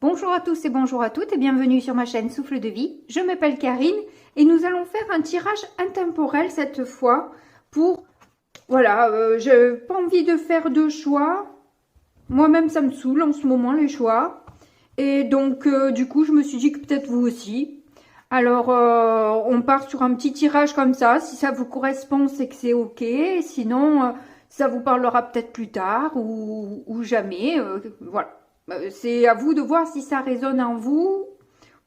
Bonjour à tous et bonjour à toutes et bienvenue sur ma chaîne Souffle de Vie. Je m'appelle Karine et nous allons faire un tirage intemporel cette fois pour... Voilà, j'ai pas envie de faire de choix. Moi-même ça me saoule en ce moment les choix. Et donc du coup je me suis dit que peut-être vous aussi. Alors on part sur un petit tirage comme ça. Si ça vous correspond c'est que c'est ok. Sinon ça vous parlera peut-être plus tard ou jamais. Voilà. C'est à vous de voir si ça résonne en vous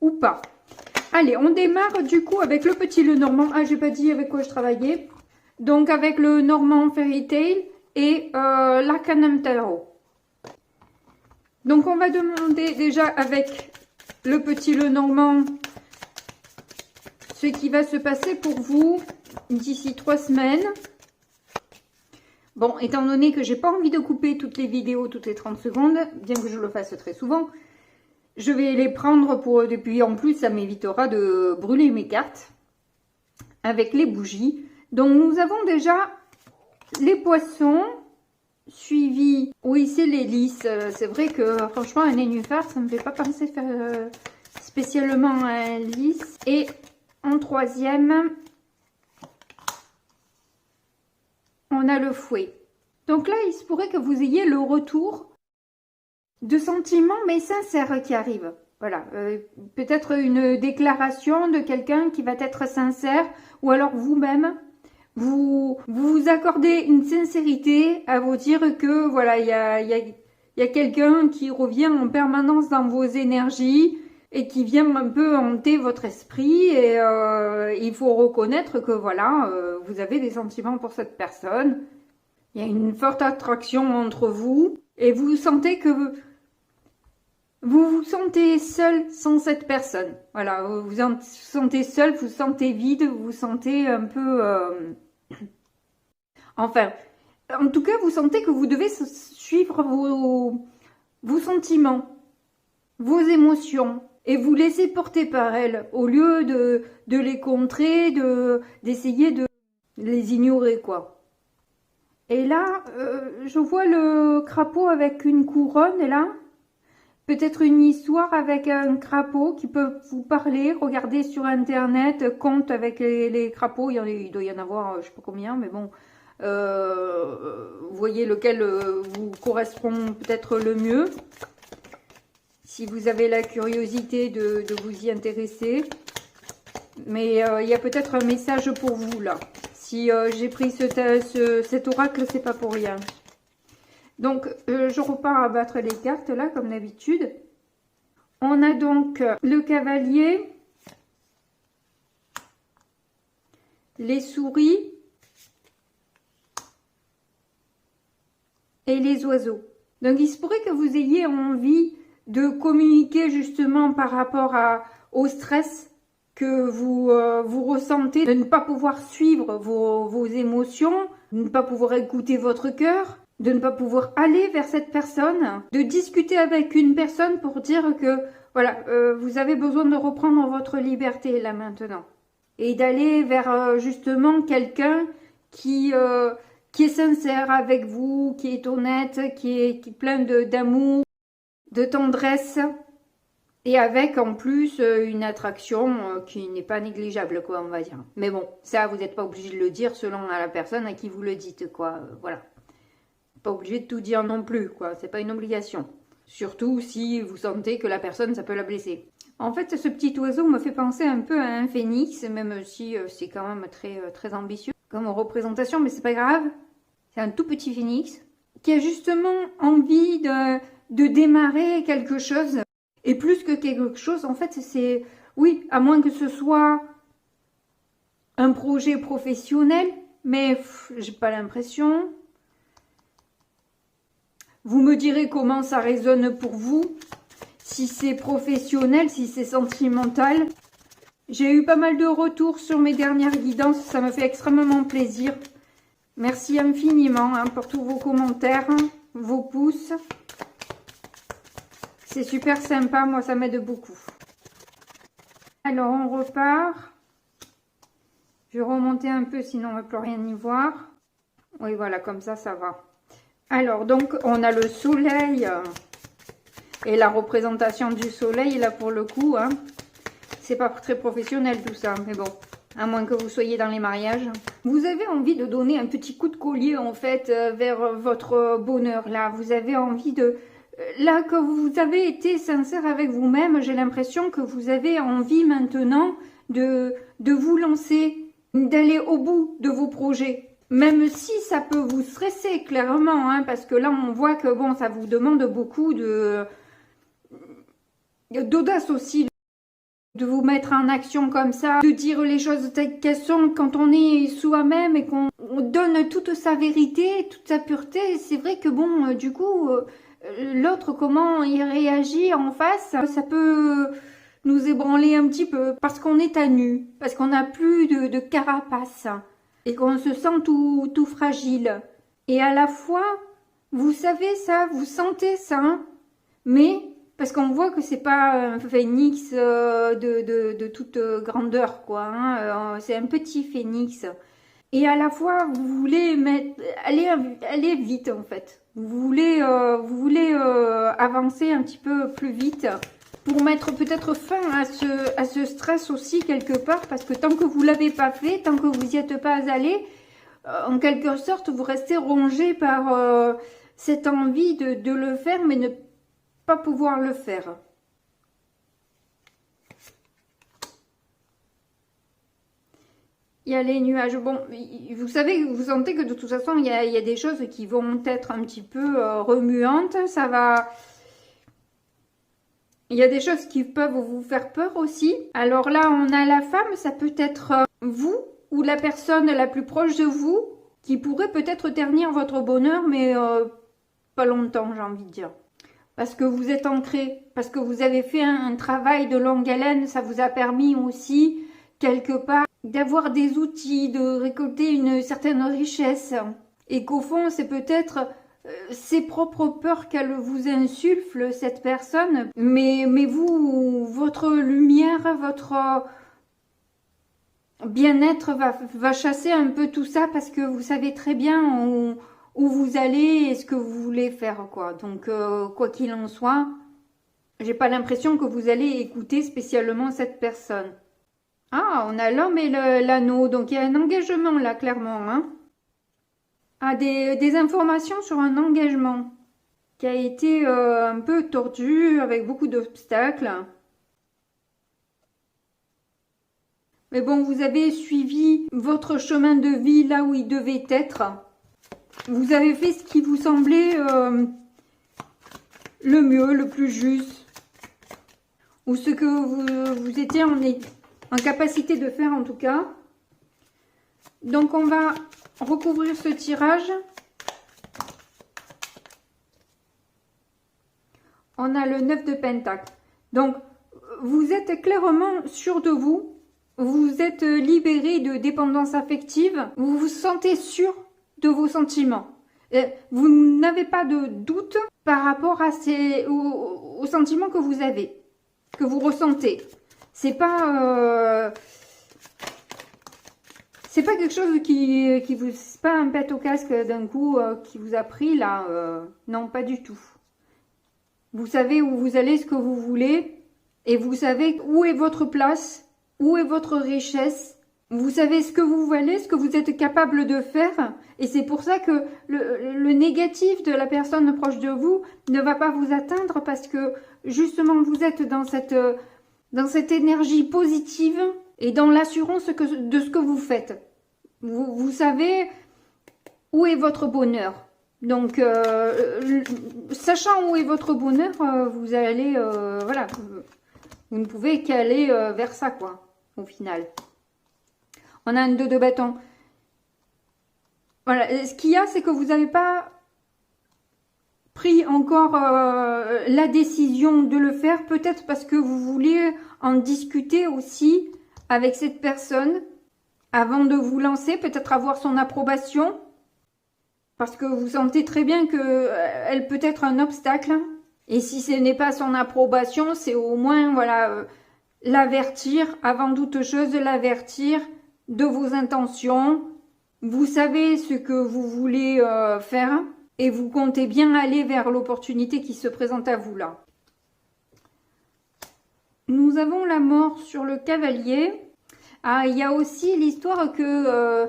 ou pas. Allez, on démarre du coup avec le petit Lenormand. Ah, j'ai pas dit avec quoi je travaillais. Donc avec le Normand Fairy Tail et l'Arcanum Tarot. Donc on va demander déjà avec le petit Lenormand ce qui va se passer pour vous d'ici 3 semaines. Bon, étant donné que j'ai pas envie de couper toutes les vidéos toutes les 30 secondes, bien que je le fasse très souvent, je vais les prendre pour... Depuis en plus, ça m'évitera de brûler mes cartes avec les bougies. Donc, nous avons déjà les poissons, suivis... Oui, c'est les lys. C'est vrai que, franchement, un nénuphar, ça me fait pas penser faire spécialement un lys. Et en troisième... on a le fouet. Donc là, il se pourrait que vous ayez le retour de sentiments, mais sincères qui arrivent. Voilà, peut-être une déclaration de quelqu'un qui va être sincère, ou alors vous-même, vous accordez une sincérité à vous dire que voilà, il y a quelqu'un qui revient en permanence dans vos énergies et qui vient un peu hanter votre esprit et il faut reconnaître que voilà, vous avez des sentiments pour cette personne. Il y a une forte attraction entre vous et vous sentez que vous vous sentez seul sans cette personne. Voilà, vous vous sentez seul, vous vous sentez vide, vous vous sentez un peu... Enfin, en tout cas, vous sentez que vous devez suivre vos sentiments, vos émotions. Et vous laissez porter par elles, au lieu de les contrer, d'essayer de les ignorer, quoi. Et là, je vois le crapaud avec une couronne, là. Peut-être une histoire avec un crapaud qui peut vous parler. Regardez sur Internet, conte avec les crapauds. Il doit y en avoir, je sais pas combien, mais bon. Vous voyez lequel vous correspond peut-être le mieux. Si vous avez la curiosité de vous y intéresser. Mais il y a peut-être un message pour vous là. Si j'ai pris cet oracle, c'est pas pour rien. Donc, je repars à battre les cartes là, comme d'habitude. On a donc le cavalier, les souris et les oiseaux. Donc, il se pourrait que vous ayez envie de communiquer justement par rapport au stress que vous ressentez, de ne pas pouvoir suivre vos émotions, de ne pas pouvoir écouter votre cœur, de ne pas pouvoir aller vers cette personne, de discuter avec une personne pour dire que voilà, vous avez besoin de reprendre votre liberté là maintenant et d'aller vers justement quelqu'un qui est sincère avec vous, qui est honnête, qui est plein d'amour, de tendresse et avec en plus une attraction qui n'est pas négligeable, quoi, on va dire. Mais bon, ça, vous n'êtes pas obligé de le dire selon la personne à qui vous le dites, quoi, voilà. Pas obligé de tout dire non plus, quoi, c'est pas une obligation. Surtout si vous sentez que la personne, ça peut la blesser. En fait, ce petit oiseau me fait penser un peu à un phénix, même si c'est quand même très ambitieux comme représentation, mais c'est pas grave. C'est un tout petit phénix qui a justement envie de démarrer quelque chose. Et plus que quelque chose, en fait, c'est... Oui, à moins que ce soit un projet professionnel, mais j'ai pas l'impression. Vous me direz comment ça résonne pour vous. Si c'est professionnel, si c'est sentimental. J'ai eu pas mal de retours sur mes dernières guidances. Ça me fait extrêmement plaisir. Merci infiniment pour tous vos commentaires, vos pouces. C'est super sympa, moi ça m'aide beaucoup. Alors on repart. Je vais remonter un peu, sinon on ne va plus rien y voir. Oui, voilà, comme ça va. Alors donc on a le soleil Et la représentation du soleil, là, pour le coup, hein, c'est pas très professionnel tout ça, mais bon, à moins que vous soyez dans les mariages. Vous avez envie de donner un petit coup de collier, en fait, vers votre bonheur, là. Vous avez envie de... Là, que vous avez été sincère avec vous-même, j'ai l'impression que vous avez envie maintenant de vous lancer, d'aller au bout de vos projets. Même si ça peut vous stresser, clairement, hein, parce que là, on voit que, bon, ça vous demande beaucoup d'audace aussi, de vous mettre en action comme ça, de dire les choses telles qu'elles sont quand on est soi-même et qu'on donne toute sa vérité, toute sa pureté. C'est vrai que, bon, du coup, l'autre, comment il réagit en face, ça peut nous ébranler un petit peu, parce qu'on est à nu, parce qu'on n'a plus de carapace. Et qu'on se sent tout fragile. Et à la fois, vous savez ça, vous sentez ça, mais parce qu'on voit que c'est pas un phénix de toute grandeur, quoi. Hein, c'est un petit phénix. Et à la fois, vous voulez aller vite, en fait. Vous voulez avancer un petit peu plus vite pour mettre peut-être fin à ce stress aussi quelque part, parce que tant que vous l'avez pas fait, tant que vous n'y êtes pas allé, en quelque sorte, vous restez rongé par cette envie de le faire, mais ne pas pouvoir le faire. Il y a les nuages. Bon, vous savez, vous sentez que de toute façon, il y a des choses qui vont être un petit peu remuantes. Ça va... Il y a des choses qui peuvent vous faire peur aussi. Alors là, on a la femme, ça peut être vous ou la personne la plus proche de vous qui pourrait peut-être ternir votre bonheur, mais pas longtemps, j'ai envie de dire. Parce que vous êtes ancré, parce que vous avez fait un travail de longue haleine, ça vous a permis aussi, quelque part, d'avoir des outils, de récolter une certaine richesse. Et qu'au fond, c'est peut-être... ses propres peurs qu'elle vous insuffle, cette personne, mais vous, votre lumière, votre bien-être va chasser un peu tout ça parce que vous savez très bien où vous allez et ce que vous voulez faire, quoi. Donc, quoi qu'il en soit, j'ai pas l'impression que vous allez écouter spécialement cette personne. Ah, on a l'homme et l'anneau, donc il y a un engagement là, clairement, hein. Ah, des informations sur un engagement qui a été un peu tordu, avec beaucoup d'obstacles. Mais bon, vous avez suivi votre chemin de vie là où il devait être. Vous avez fait ce qui vous semblait le mieux, le plus juste. Ou ce que vous étiez en capacité de faire en tout cas. Donc on va recouvrir ce tirage. On a le 9 de Pentacle. Donc, vous êtes clairement sûr de vous. Vous êtes libéré de dépendance affective. Vous vous sentez sûr de vos sentiments. Vous n'avez pas de doute par rapport à aux sentiments que vous avez, que vous ressentez. C'est pas quelque chose qui vous... C'est pas un pet au casque d'un coup qui vous a pris là. Non, pas du tout. Vous savez où vous allez, ce que vous voulez. Et vous savez où est votre place, où est votre richesse. Vous savez ce que vous valez, ce que vous êtes capable de faire. Et c'est pour ça que le négatif de la personne proche de vous ne va pas vous atteindre. Parce que justement, vous êtes dans cette énergie positive et dans l'assurance de ce que vous faites. Vous savez où est votre bonheur. Donc, sachant où est votre bonheur, vous allez, voilà, vous ne pouvez qu'aller vers ça, quoi, au final. On a un 2 de bâton. Voilà, ce qu'il y a, c'est que vous n'avez pas pris encore la décision de le faire, peut-être parce que vous voulez en discuter aussi avec cette personne avant de vous lancer, peut-être avoir son approbation. Parce que vous sentez très bien qu'elle peut être un obstacle. Et si ce n'est pas son approbation, c'est au moins, voilà, l'avertir, avant toute chose, l'avertir de vos intentions. Vous savez ce que vous voulez faire et vous comptez bien aller vers l'opportunité qui se présente à vous là. nous avons la mort sur le cavalier. Ah, il y a aussi l'histoire que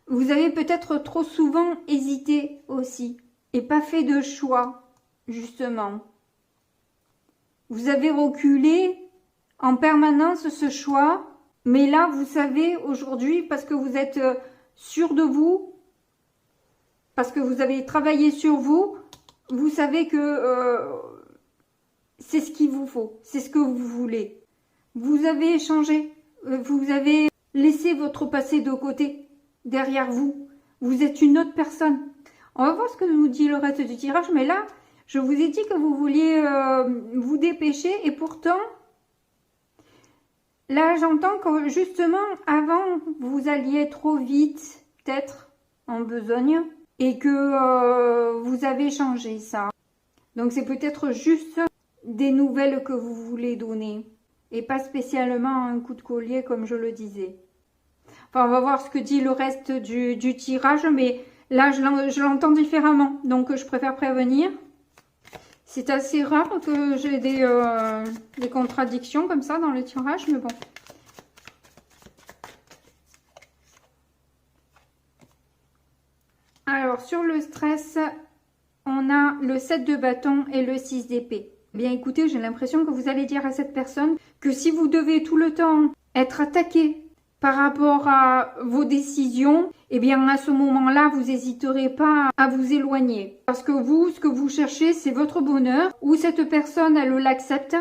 vous avez peut-être trop souvent hésité aussi et pas fait de choix, justement. Vous avez reculé en permanence ce choix, mais là, vous savez aujourd'hui, parce que vous êtes sûr de vous, parce que vous avez travaillé sur vous, vous savez que c'est ce qu'il vous faut, c'est ce que vous voulez. Vous avez changé, vous avez laissé votre passé de côté, derrière vous. Vous êtes une autre personne. On va voir ce que nous dit le reste du tirage, mais là, je vous ai dit que vous vouliez vous dépêcher, et pourtant, là, j'entends que justement, avant, vous alliez trop vite, peut-être, en besogne, et que vous avez changé ça. Donc, c'est peut-être juste des nouvelles que vous voulez donner, et pas spécialement un coup de collier, comme je le disais. Enfin, on va voir ce que dit le reste du tirage, mais là, je l'entends différemment, donc je préfère prévenir. C'est assez rare que j'ai des contradictions comme ça dans le tirage, mais bon. Alors, sur le stress, on a le 7 de bâton et le 6 d'épée. Bien, écoutez, j'ai l'impression que vous allez dire à cette personne que si vous devez tout le temps être attaqué par rapport à vos décisions, eh bien, à ce moment-là, vous n'hésiterez pas à vous éloigner. Parce que vous, ce que vous cherchez, c'est votre bonheur, ou cette personne, elle l'accepte.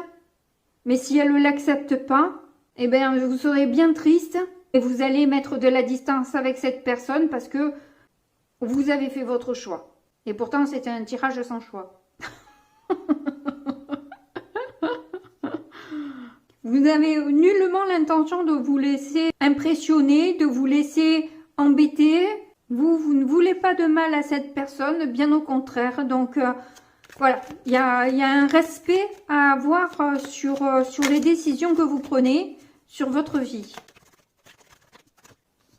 Mais si elle ne l'accepte pas, eh bien, vous serez bien triste et vous allez mettre de la distance avec cette personne parce que vous avez fait votre choix. Et pourtant, c'était un tirage sans choix. Vous n'avez nullement l'intention de vous laisser impressionner, de vous laisser embêter. Vous ne voulez pas de mal à cette personne, bien au contraire. Donc, voilà, il y a un respect à avoir sur les décisions que vous prenez, sur votre vie,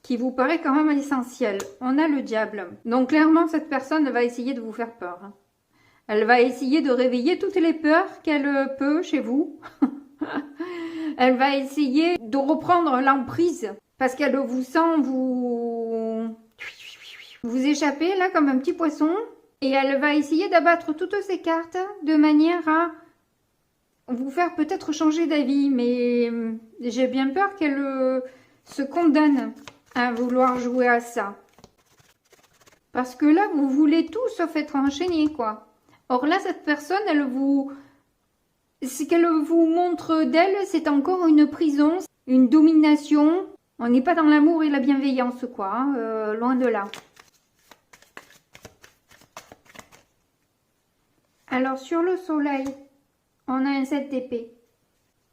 qui vous paraît quand même essentiel. On a le diable. Donc, clairement, cette personne va essayer de vous faire peur. Elle va essayer de réveiller toutes les peurs qu'elle peut chez vous. Elle va essayer de reprendre l'emprise parce qu'elle vous sent vous échapper là comme un petit poisson, et elle va essayer d'abattre toutes ces cartes de manière à vous faire peut-être changer d'avis, mais j'ai bien peur qu'elle se condamne à vouloir jouer à ça. Parce que là, vous voulez tout sauf être enchaîné, quoi. Or là, cette personne, ce qu'elle vous montre d'elle, c'est encore une prison, une domination. On n'est pas dans l'amour et la bienveillance, quoi, hein, loin de là. Alors, sur le soleil, on a un 7 d'épée.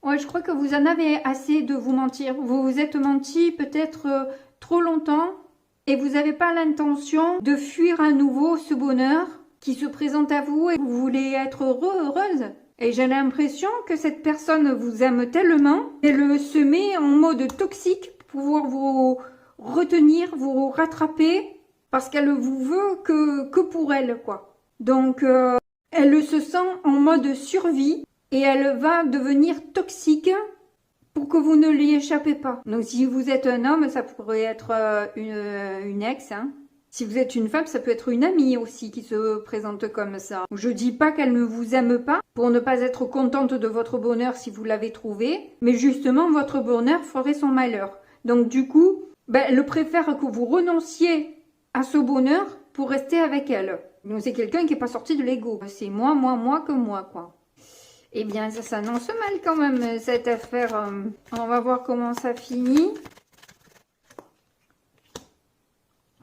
Ouais, je crois que vous en avez assez de vous mentir. Vous vous êtes menti peut-être trop longtemps et vous n'avez pas l'intention de fuir à nouveau ce bonheur qui se présente à vous et vous voulez être heureuse. Et j'ai l'impression que cette personne vous aime tellement qu'elle se met en mode toxique pour pouvoir vous retenir, vous rattraper, parce qu'elle vous veut que pour elle, quoi. Donc, elle se sent en mode survie et elle va devenir toxique pour que vous ne lui échappez pas. Donc, si vous êtes un homme, ça pourrait être une ex, hein. Si vous êtes une femme, ça peut être une amie aussi qui se présente comme ça. Je dis pas qu'elle ne vous aime pas pour ne pas être contente de votre bonheur si vous l'avez trouvé, mais justement, votre bonheur ferait son malheur. Donc du coup, elle préfère que vous renonciez à ce bonheur pour rester avec elle. Donc c'est quelqu'un qui n'est pas sorti de l'ego. C'est moi que moi, quoi. Eh bien, ça s'annonce mal quand même, cette affaire. On va voir comment ça finit.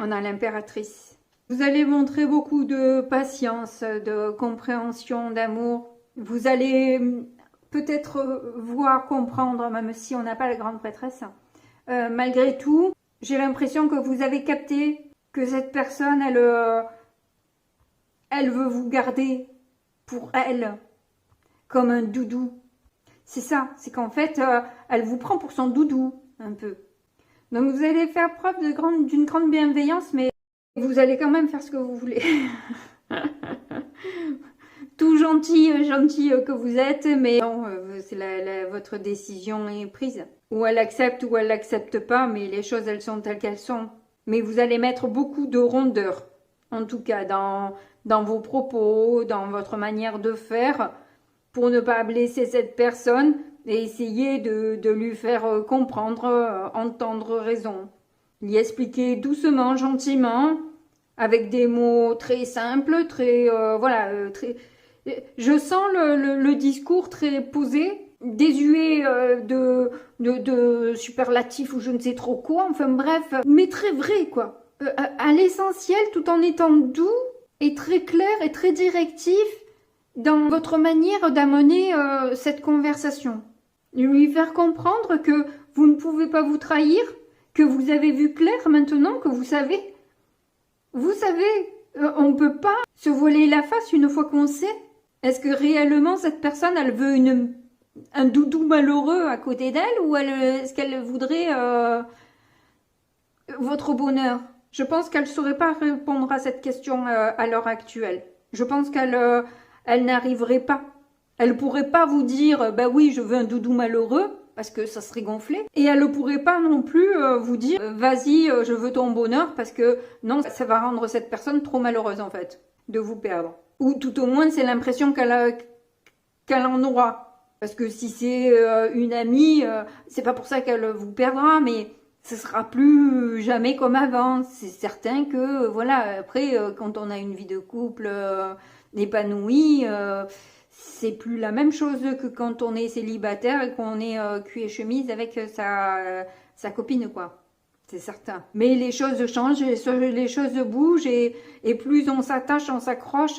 On a l'impératrice. Vous allez montrer beaucoup de patience, de compréhension, d'amour. Vous allez peut-être voir, comprendre, même si on n'a pas la grande prêtresse. Malgré tout, j'ai l'impression que vous avez capté que cette personne, elle veut vous garder pour elle, comme un doudou. C'est ça, c'est qu'en fait, elle vous prend pour son doudou, un peu. Donc vous allez faire preuve d'une grande bienveillance, mais vous allez quand même faire ce que vous voulez. tout gentil, gentil que vous êtes, mais non, votre décision est prise. Ou elle accepte ou elle l'accepte pas, mais les choses, elles sont telles qu'elles sont. Mais vous allez mettre beaucoup de rondeur, en tout cas, dans vos propos, dans votre manière de faire, pour ne pas blesser cette personne et essayer de lui faire comprendre, entendre raison. Lui expliquer doucement, gentiment, avec des mots très simples, très, voilà, très... Je sens le discours très posé, désuet de superlatifs ou je ne sais trop quoi, enfin bref, mais très vrai quoi. À l'essentiel, tout en étant doux et très clair et très directif dans votre manière d'amener cette conversation. Lui faire comprendre que vous ne pouvez pas vous trahir, que vous avez vu clair maintenant, que vous savez. Vous savez, on ne peut pas se voiler la face une fois qu'on sait. Est-ce que réellement cette personne, elle veut un doudou malheureux à côté d'elle ou est-ce qu'elle voudrait votre bonheur? Je pense qu'elle ne saurait pas répondre à cette question à l'heure actuelle. Je pense qu'elle elle n'arriverait pas. Elle pourrait pas vous dire, bah oui, je veux un doudou malheureux, parce que ça serait gonflé. Et elle ne pourrait pas non plus vous dire, vas-y, je veux ton bonheur, parce que non, ça va rendre cette personne trop malheureuse en fait, de vous perdre. Ou tout au moins, c'est l'impression qu'elle en aura. Parce que si c'est une amie, c'est pas pour ça qu'elle vous perdra, mais ce sera plus jamais comme avant. C'est certain que, voilà, après, quand on a une vie de couple épanouie, c'est plus la même chose que quand on est célibataire et qu'on est cul et chemise avec sa copine, quoi. C'est certain. Mais les choses changent, les choses bougent et plus on s'attache, on s'accroche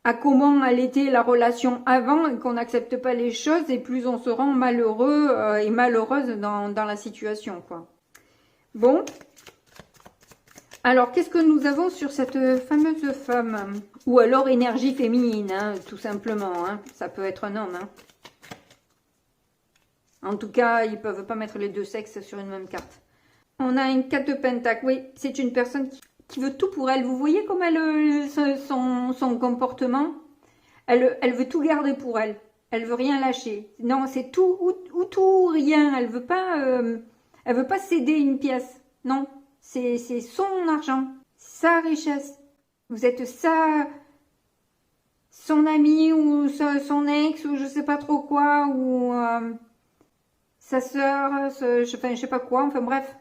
à comment elle était la relation avant et qu'on n'accepte pas les choses et plus on se rend malheureux et malheureuse dans la situation, quoi. Bon. Alors, qu'est-ce que nous avons sur cette fameuse femme? Ou alors énergie féminine, hein, tout simplement. Hein. Ça peut être un homme. Hein. En tout cas, ils ne peuvent pas mettre les deux sexes sur une même carte. On a une 4 de pentacle. Oui, c'est une personne qui veut tout pour elle. Vous voyez comme son comportement? Elle veut tout garder pour elle. Elle veut rien lâcher. Non, c'est tout ou tout ou rien. Elle veut pas céder une pièce. Non, c'est son argent, sa richesse. Vous êtes son ami ou son ex ou je sais pas trop quoi ou sa sœur, je sais pas quoi. Enfin bref.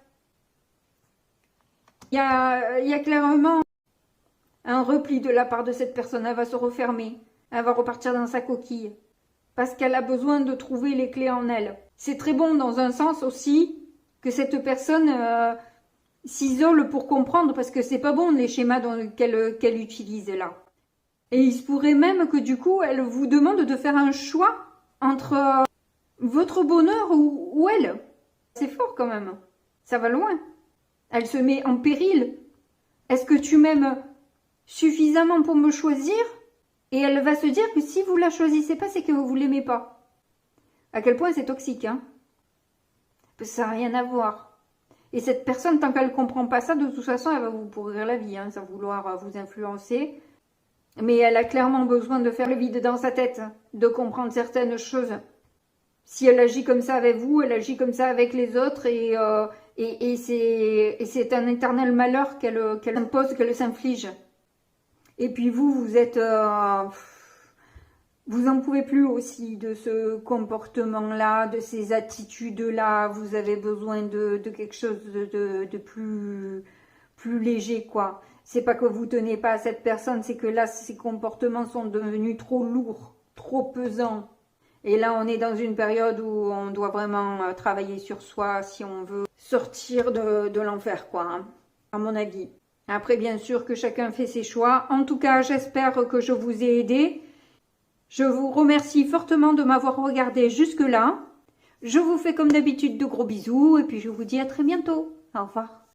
Il y a clairement un repli de la part de cette personne. Elle va se refermer. Elle va repartir dans sa coquille. Parce qu'elle a besoin de trouver les clés en elle. C'est très bon dans un sens aussi que cette personne s'isole pour comprendre. Parce que c'est pas bon les schémas qu'elle utilise là. Et il se pourrait même que du coup, elle vous demande de faire un choix entre votre bonheur ou elle. C'est fort quand même. Ça va loin. Elle se met en péril. Est-ce que tu m'aimes suffisamment pour me choisir? Et elle va se dire que si vous la choisissez pas, c'est que vous l'aimez pas. À quel point c'est toxique, hein? Parce que ça n'a rien à voir. Et cette personne, tant qu'elle ne comprend pas ça, de toute façon, elle va vous pourrir la vie, hein, sans vouloir vous influencer. Mais elle a clairement besoin de faire le vide dans sa tête, de comprendre certaines choses. Si elle agit comme ça avec vous, elle agit comme ça avec les autres et c'est un éternel malheur qu'elle impose, qu'elle s'inflige. Et puis vous êtes... vous n'en pouvez plus aussi de ce comportement-là, de ces attitudes-là. Vous avez besoin de quelque chose de plus léger, quoi. C'est pas que vous tenez pas à cette personne, c'est que là, ces comportements sont devenus trop lourds, trop pesants. Et là, on est dans une période où on doit vraiment travailler sur soi si on veut sortir de l'enfer, quoi, hein, à mon avis. Après, bien sûr que chacun fait ses choix. En tout cas, j'espère que je vous ai aidé. Je vous remercie fortement de m'avoir regardé jusque-là. Je vous fais comme d'habitude de gros bisous et puis je vous dis à très bientôt. Au revoir.